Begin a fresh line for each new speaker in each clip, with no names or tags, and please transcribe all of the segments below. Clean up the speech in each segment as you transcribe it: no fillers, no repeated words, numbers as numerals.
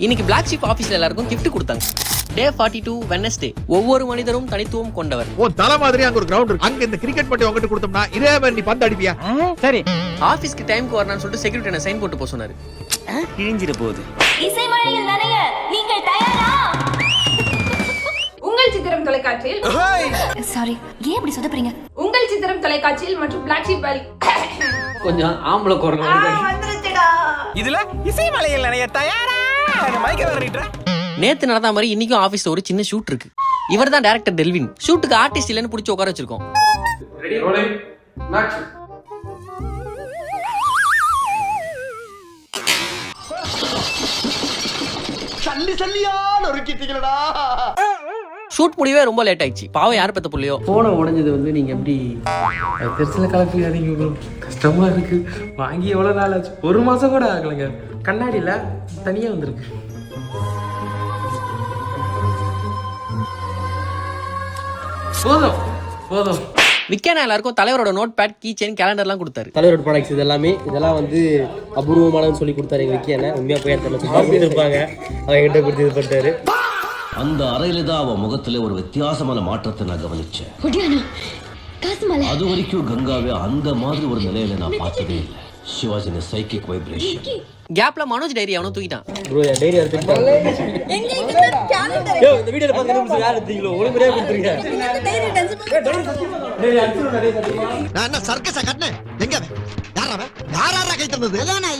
இன்னைக்கு black sheep ஆபீஸ்ல எல்லாருக்கும் gift கொடுத்தாங்க. டே 42 வெட்னஸ்டே. ஒவ்வொரு மனிதரும் தனித்துவம் கொண்டவர்.
ஓ தல மாதிரி அங்க ஒரு கிரவுண்ட் இருக்கு. அங்க இந்த கிரிக்கெட் பட்டி உங்ககிட்ட கொடுத்தோம்னா இதே மாதிரி நீ பந்து அடிப்பியா?
சரி.
ஆபீஸ்க்கு டைம்க்கு வரணும்னு சொல்லிட்டு செக்யூரிட்டி என்ன சைன் போட்டு போக சொன்னாரு.
கிழிஞ்சிர போகுது.
இசைமழையில் நனைய நீங்கள் தயாரா?
உங்கள் சித்திரம் தொலைக்காட்சியில்
சாரி ஏன் இப்படி சொதப்புறீங்க?
உங்கள் சித்திரம் தொலைக்காட்சியில் மற்றும் பிளாக் ஷீப் வேலி
கொஞ்சம் ஆம்பளை குரல்
வந்துருச்சுடா.
இதுல இசை மலையில் நனைய தயாரா? மைக்க வரீட்ற.
நேத்து நடந்த மாதிரி இன்னைக்கும் ஆபீஸ்ல ஒரு சின்ன ஷூட் இருக்கு. இவர் தான் டைரக்டர் டெல்வின். ஷூட்டுக்கு ஆர்டிஸ்ட் இல்லன்னு புடிச்சு உட்கார வச்சிருக்கோம்.
Ready rolling action.
ஷூட் முடியவே ரொம்ப லேட் ஆயிடுச்சு. பாவம் யார் பெத்த புள்ளையோ.
போன உடைஞ்சது வந்து நீங்க எப்படி பெருசுல கலப்பிக்காதீங்க ப்ரோ. கஷ்டமா இருக்கு. வாங்கி எவ்வளவு நாள் ஆச்சு? 1 மாசம் கூட ஆகலைங்க. கண்ணாடியில தனியா வந்திருக்கு. போதும் போதும்.
விக்கேனா எல்லாருக்கும் தலைவரோட நோட் பேட், கீ செயின், கேலண்டர்லாம் கொடுத்தாரு.
தலைவரோட ப்ராடக்ட்ஸ் இதெல்லாம் வந்து அபூர்வமானன்னு சொல்லி கொடுத்தாரு எங்க விக்கியான. உண்மையா போய் அந்த இருப்பாங்க அவங்க கிட்ட கொடுத்து இது பண்ணிட்டாரு.
அந்த அறையில தான் அவன் முகத்துல ஒரு வித்தியாசமான மாற்றத்தை நான் கவனிச்சேன். அது வரைக்கும் கங்காவே அந்த மாதிரி ஒரு நிலையில நான் பார்த்ததே இல்லை. சிவாஜின சைக்கிக் வைப்ரேஷன்.
கேப்ல மனோஜ் டைரி அவனும் தூக்கிட்டான்.
ப்ரோ என் டைரி எடுத்துட்டாங்க. இந்த வீடியோல பாத்தீங்கன்னா யார் எடுத்தீங்களோ ஒழுங்கா கொடுத்துருங்க.
நான் என்ன சர்க்கஸா கட்டனே? எங்க யாரா கை தந்தது?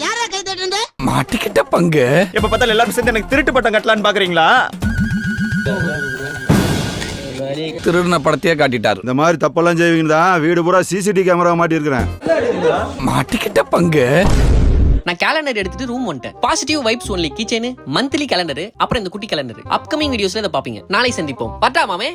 யாரா கை தட்டுறது?
மாட்டிக்கிட்ட பங்கு. எப்ப பார்த்தாலும் எல்லாரும் சேர்ந்து எனக்கு திருட்டு பட்டம் கட்டலான்னு பாக்குறீங்களா? திருடின படத்தையே காட்டிட்டாரு.
இந்த மாதிரி தப்பெல்லாம் செய்வீங்க தான் வீடு பூரா சிசிடிவி கேமரா மாட்டி இருக்கிறேன்.
மாட்டிக்கிட்ட பங்கு.
நான் கேலண்டர் எடுத்துட்டு ரூம் வந்துட்டேன். Positive vibes only key chain, monthly calendar, அப்புறம் இந்த குட்டி கேலண்டர். அப்கமிங் வீடியோஸ்ல இதை பாப்பீங்க. நாளை சந்திப்போம். பட்டா மாமே.